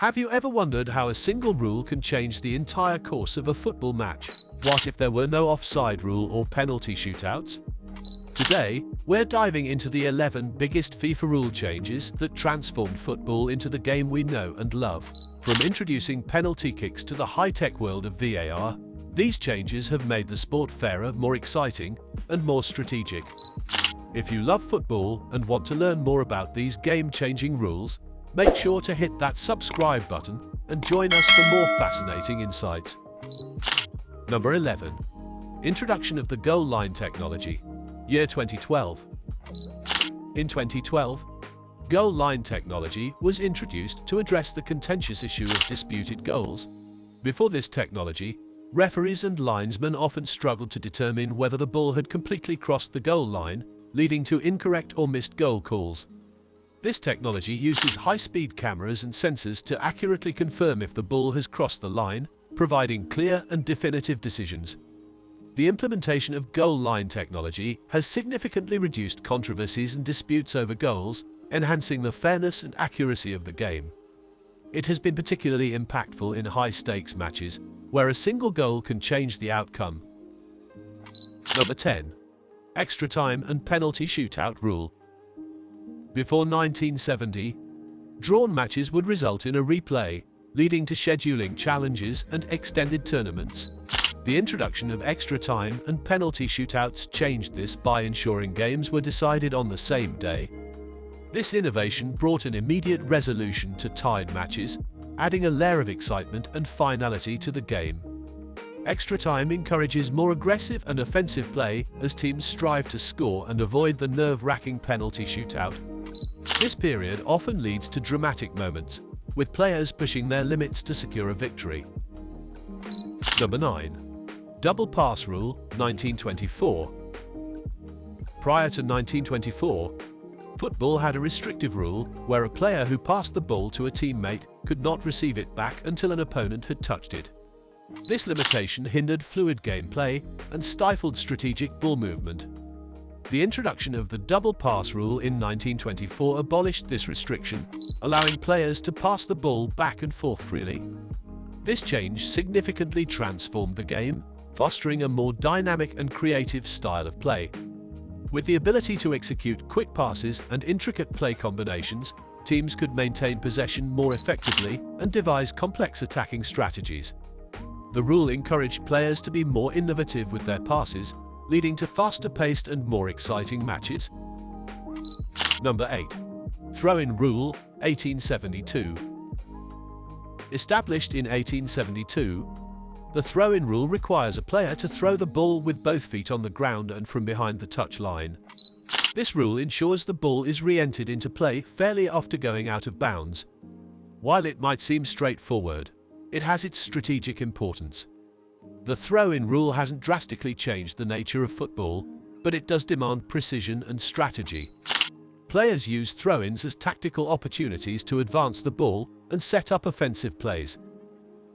Have you ever wondered how a single rule can change the entire course of a football match? What if there were no offside rule or penalty shootouts? Today, we're diving into the 11 biggest FIFA rule changes that transformed football into the game we know and love. From introducing penalty kicks to the high-tech world of VAR, these changes have made the sport fairer, more exciting, and more strategic. If you love football and want to learn more about these game-changing rules, make sure to hit that subscribe button and join us for more fascinating insights. Number 11. Introduction of the goal line technology. Year 2012. In 2012, goal line technology was introduced to address the contentious issue of disputed goals. Before this technology, referees and linesmen often struggled to determine whether the ball had completely crossed the goal line, leading to incorrect or missed goal calls. This technology uses high-speed cameras and sensors to accurately confirm if the ball has crossed the line, providing clear and definitive decisions. The implementation of goal line technology has significantly reduced controversies and disputes over goals, enhancing the fairness and accuracy of the game. It has been particularly impactful in high-stakes matches, where a single goal can change the outcome. Number 10. Extra time and penalty shootout rule. Before 1970, drawn matches would result in a replay, leading to scheduling challenges and extended tournaments. The introduction of extra time and penalty shootouts changed this by ensuring games were decided on the same day. This innovation brought an immediate resolution to tied matches, adding a layer of excitement and finality to the game. Extra time encourages more aggressive and offensive play as teams strive to score and avoid the nerve-wracking penalty shootout. This period often leads to dramatic moments, with players pushing their limits to secure a victory. Number 9. Double pass rule, 1924. Prior to 1924, football had a restrictive rule where a player who passed the ball to a teammate could not receive it back until an opponent had touched it. This limitation hindered fluid gameplay and stifled strategic ball movement. The introduction of the double pass rule in 1924 abolished this restriction, allowing players to pass the ball back and forth freely. This change significantly transformed the game, fostering a more dynamic and creative style of play. With the ability to execute quick passes and intricate play combinations, teams could maintain possession more effectively and devise complex attacking strategies. The rule encouraged players to be more innovative with their passes, leading to faster-paced and more exciting matches. Number 8. Throw-in rule, 1872. Established in 1872, the throw-in rule requires a player to throw the ball with both feet on the ground and from behind the touch line. This rule ensures the ball is re-entered into play fairly after going out of bounds. While it might seem straightforward, it has its strategic importance. The throw-in rule hasn't drastically changed the nature of football, but it does demand precision and strategy. Players use throw-ins as tactical opportunities to advance the ball and set up offensive plays.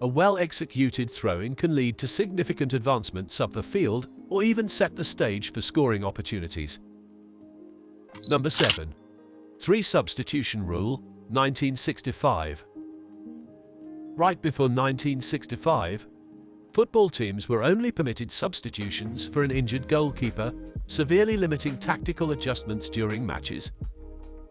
A well-executed throw-in can lead to significant advancements up the field or even set the stage for scoring opportunities. Number 7. 3 substitution rule, 1965. Right before 1965, football teams were only permitted substitutions for an injured goalkeeper, severely limiting tactical adjustments during matches.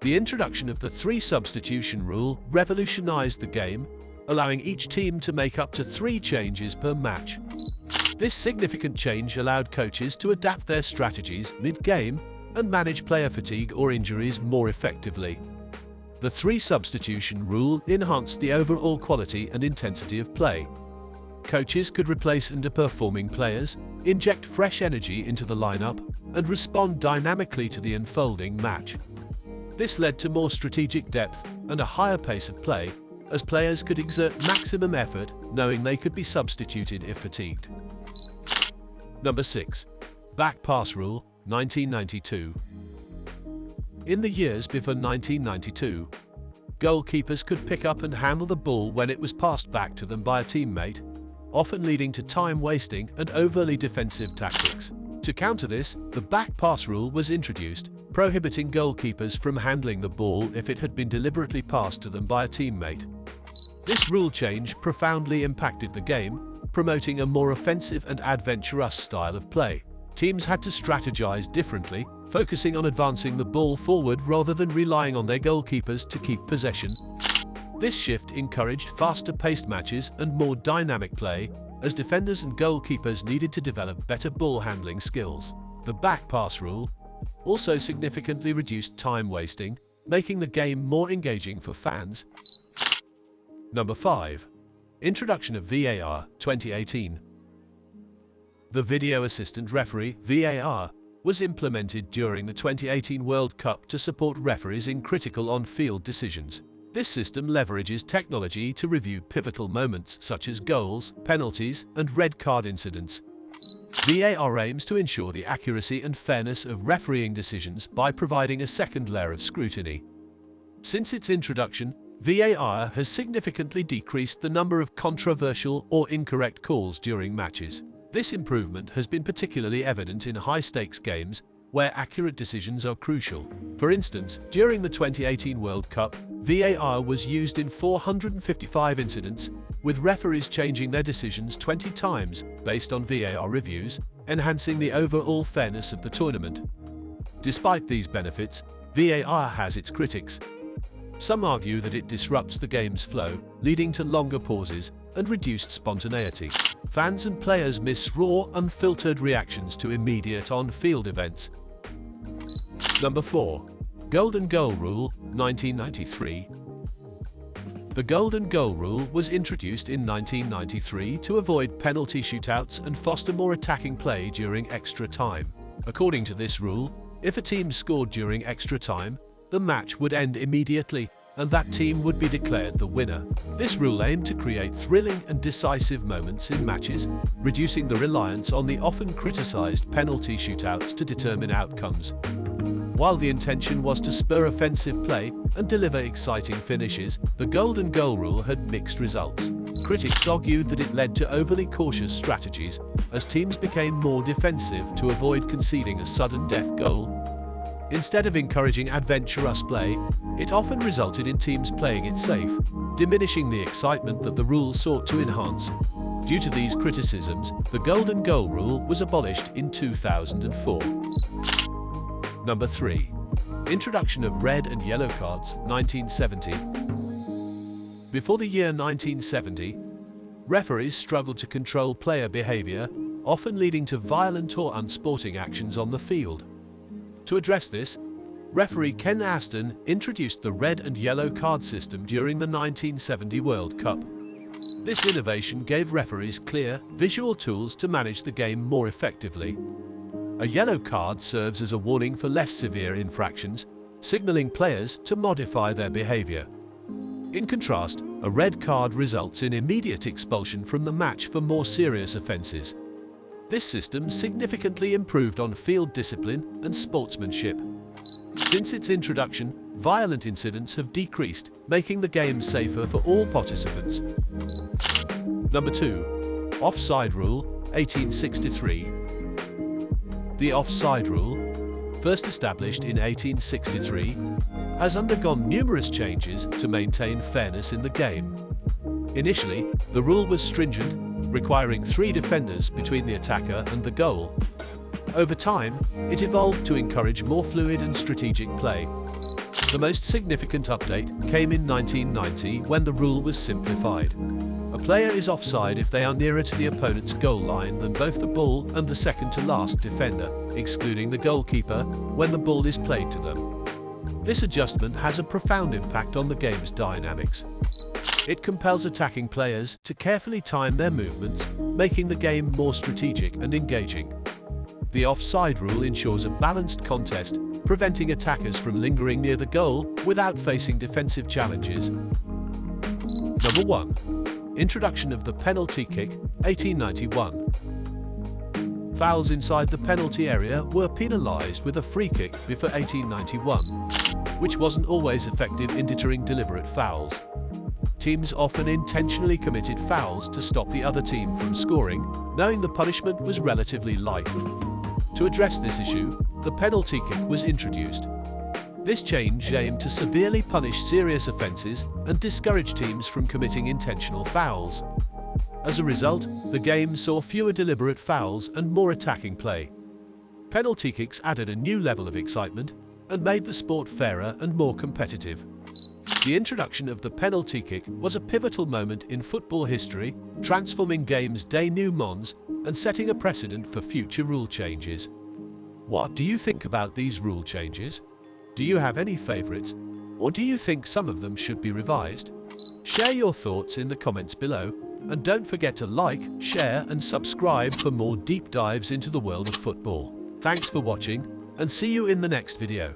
The introduction of the 3 substitution rule revolutionized the game, allowing each team to make up to 3 changes per match. This significant change allowed coaches to adapt their strategies mid-game and manage player fatigue or injuries more effectively. The 3 substitution rule enhanced the overall quality and intensity of play. Coaches could replace underperforming players, inject fresh energy into the lineup, and respond dynamically to the unfolding match. This led to more strategic depth and a higher pace of play, as players could exert maximum effort knowing they could be substituted if fatigued. Number 6. Back pass rule, 1992. In the years before 1992, goalkeepers could pick up and handle the ball when it was passed back to them by a teammate, often leading to time wasting and overly defensive tactics. To counter this, the back pass rule was introduced, prohibiting goalkeepers from handling the ball if it had been deliberately passed to them by a teammate. This rule change profoundly impacted the game, promoting a more offensive and adventurous style of play. Teams had to strategize differently, focusing on advancing the ball forward rather than relying on their goalkeepers to keep possession. This shift encouraged faster-paced matches and more dynamic play, as defenders and goalkeepers needed to develop better ball-handling skills. The back pass rule also significantly reduced time wasting, making the game more engaging for fans. Number 5. Introduction of VAR 2018. The Video Assistant Referee (VAR) was implemented during the 2018 World Cup to support referees in critical on-field decisions. This system leverages technology to review pivotal moments such as goals, penalties, and red card incidents. VAR aims to ensure the accuracy and fairness of refereeing decisions by providing a second layer of scrutiny. Since its introduction, VAR has significantly decreased the number of controversial or incorrect calls during matches. This improvement has been particularly evident in high-stakes games where accurate decisions are crucial. For instance, during the 2018 World Cup, VAR was used in 455 incidents, with referees changing their decisions 20 times based on VAR reviews, enhancing the overall fairness of the tournament. Despite these benefits, VAR has its critics. Some argue that it disrupts the game's flow, leading to longer pauses and reduced spontaneity. Fans and players miss raw, unfiltered reactions to immediate on-field events. Number 4. Golden Goal Rule 1993. The Golden Goal Rule was introduced in 1993 to avoid penalty shootouts and foster more attacking play during extra time. According to this rule, if a team scored during extra time, the match would end immediately, and that team would be declared the winner. This rule aimed to create thrilling and decisive moments in matches, reducing the reliance on the often criticized penalty shootouts to determine outcomes. While the intention was to spur offensive play and deliver exciting finishes, the Golden Goal Rule had mixed results. Critics argued that it led to overly cautious strategies, as teams became more defensive to avoid conceding a sudden death goal. Instead of encouraging adventurous play, it often resulted in teams playing it safe, diminishing the excitement that the rule sought to enhance. Due to these criticisms, the Golden Goal Rule was abolished in 2004. Number 3. Introduction of red and yellow cards 1970. Before the year 1970, referees struggled to control player behavior, often leading to violent or unsporting actions on the field. To address this, referee Ken Aston introduced the red and yellow card system during the 1970 World Cup. This innovation gave referees clear, visual tools to manage the game more effectively. A yellow card serves as a warning for less severe infractions, signaling players to modify their behavior. In contrast, a red card results in immediate expulsion from the match for more serious offenses. This system significantly improved on-field discipline and sportsmanship. Since its introduction, violent incidents have decreased, making the game safer for all participants. Number 2. Offside Rule 1863. The offside rule, first established in 1863, has undergone numerous changes to maintain fairness in the game. Initially, the rule was stringent, requiring 3 defenders between the attacker and the goal. Over time, it evolved to encourage more fluid and strategic play. The most significant update came in 1990 when the rule was simplified. A player is offside if they are nearer to the opponent's goal line than both the ball and the second-to-last defender, excluding the goalkeeper when the ball is played to them. This adjustment has a profound impact on the game's dynamics. It compels attacking players to carefully time their movements, making the game more strategic and engaging. The offside rule ensures a balanced contest, preventing attackers from lingering near the goal without facing defensive challenges. Number 1. Introduction of the penalty kick 1891. Fouls inside the penalty area were penalized with a free kick before 1891, which wasn't always effective in deterring deliberate fouls. Teams often intentionally committed fouls to stop the other team from scoring, knowing the punishment was relatively light. To address this issue, the penalty kick was introduced. This change aimed to severely punish serious offences and discourage teams from committing intentional fouls. As a result, the game saw fewer deliberate fouls and more attacking play. Penalty kicks added a new level of excitement and made the sport fairer and more competitive. The introduction of the penalty kick was a pivotal moment in football history, transforming game's denouements and setting a precedent for future rule changes. What do you think about these rule changes? Do you have any favorites, or do you think some of them should be revised? Share your thoughts in the comments below, and don't forget to like, share and subscribe for more deep dives into the world of football. Thanks for watching, and see you in the next video.